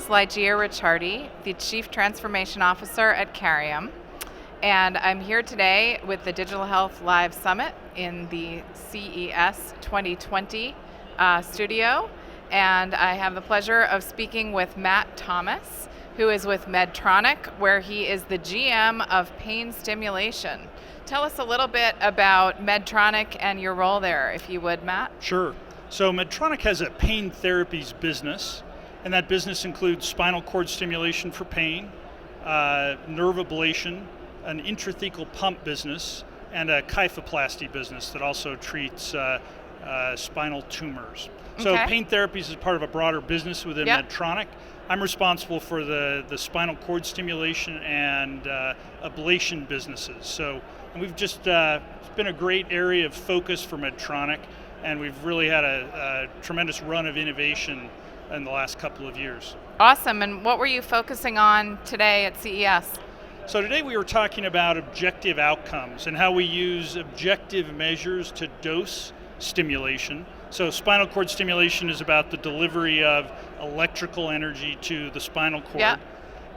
is Ligeia Ricciardi, the Chief Transformation Officer at Carium, and I'm here today with the Digital Health Live Summit in the CES 2020 studio, and I have the pleasure of speaking with Matt Thomas, who is with Medtronic, where he is the GM of pain stimulation. Tell us a little bit about Medtronic and your role there, if you would, Matt. Sure. So Medtronic has a pain therapies business, and that business includes spinal cord stimulation for pain, nerve ablation, an intrathecal pump business, and a kyphoplasty business that also treats spinal tumors. So pain therapies is part of a broader business within Medtronic. I'm responsible for the spinal cord stimulation and ablation businesses. So we've just, it's been a great area of focus for Medtronic, and we've really had a tremendous run of innovation in the last couple of years. Awesome, and what were you focusing on today at CES? So today we were talking about objective outcomes and how we use objective measures to dose stimulation. So spinal cord stimulation is about the delivery of electrical energy to the spinal cord.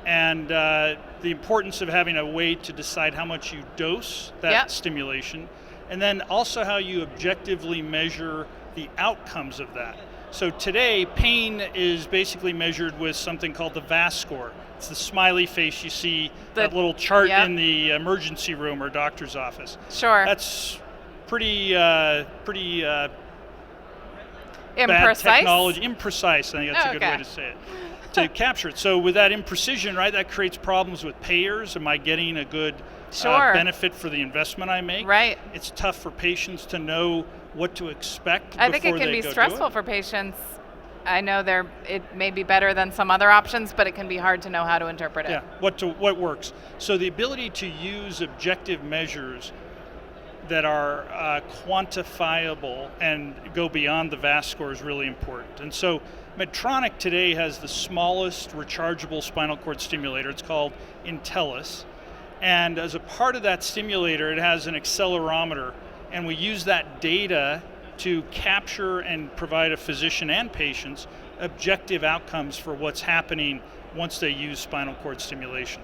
And the importance of having a way to decide how much you dose that stimulation, and then also how you objectively measure the outcomes of that. So today, pain is basically measured with something called the VAS score. It's the smiley face you see, that little chart in the emergency room or doctor's office. Sure. That's pretty imprecise? bad technology. Imprecise, I think that's a good way to say it. To capture it. So with that imprecision, right, that creates problems with payers. Am I getting a good benefit for the investment I make? Right. It's tough for patients to know what to expect I think it can be stressful for patients. I know it may be better than some other options, but it can be hard to know how to interpret it. Yeah, what works. So the ability to use objective measures that are quantifiable and go beyond the VAS score is really important. And so Medtronic today has the smallest rechargeable spinal cord stimulator. It's called Intellis. And as a part of that stimulator, it has an accelerometer, and we use that data to capture and provide a physician and patients objective outcomes for what's happening once they use spinal cord stimulation.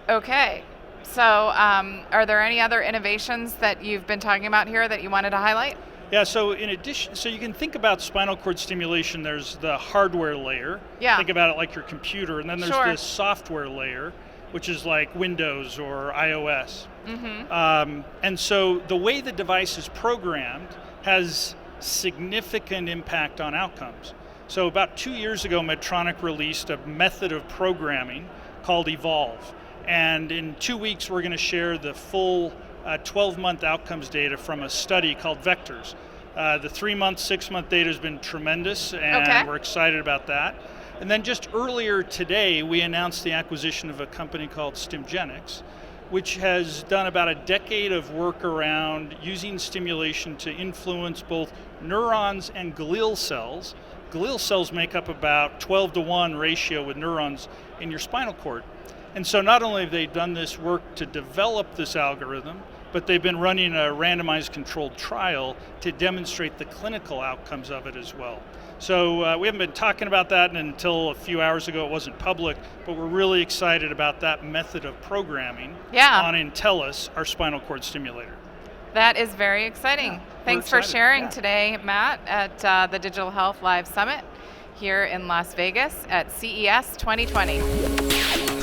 Okay. So are there any other innovations that you've been talking about here that you wanted to highlight? Yeah, so in addition, so you can think about spinal cord stimulation, there's the hardware layer. Yeah. Think about it like your computer, and then there's the software layer, which is like Windows or iOS. And so the way the device is programmed has significant impact on outcomes. So about 2 years ago, Medtronic released a method of programming called Evolve. And in 2 weeks, we're going to share the full 12-month outcomes data from a study called Vectors. The 3-month, 6-month data has been tremendous, and we're excited about that. And then just earlier today, we announced the acquisition of a company called Stimgenics, which has done about a decade of work around using stimulation to influence both neurons and glial cells. Glial cells make up about 12-to-1 ratio with neurons in your spinal cord. And so not only have they done this work to develop this algorithm, but they've been running a randomized controlled trial to demonstrate the clinical outcomes of it as well. So we haven't been talking about that until a few hours ago. It wasn't public, but we're really excited about that method of programming on Intellis, our spinal cord stimulator. That is very exciting. Thanks for sharing today, Matt, at the Digital Health Live Summit here in Las Vegas at CES 2020.